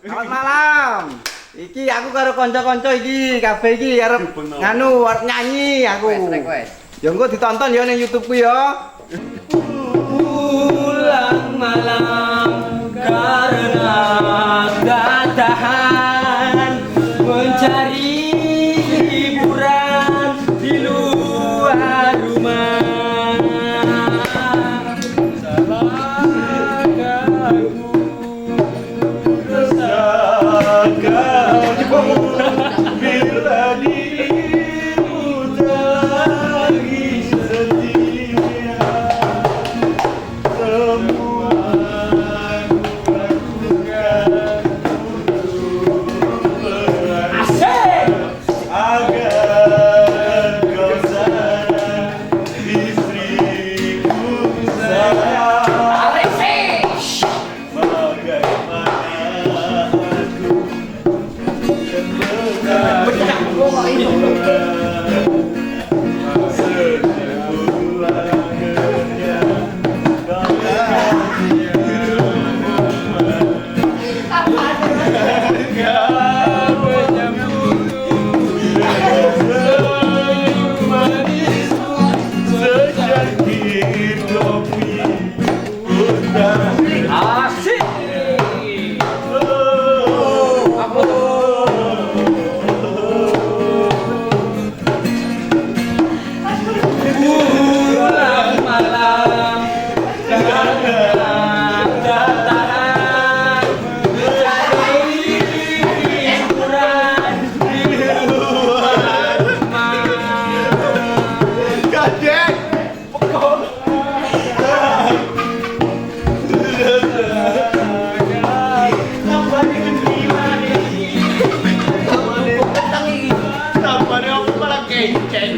Selamat malam. Iki aku karo kanca-kanca iki kabeh iki arep nganu arep nyanyi aku. Ya engko ditonton ya ning YouTube-ku ya. Pulang malam karena tak tahan mencari hiburan di luar rumah. Bila dirimu lagi setia, semua aku lakukan agar kau sayang istriku sayang. Bagaimana Kenapa dia malah kenceng?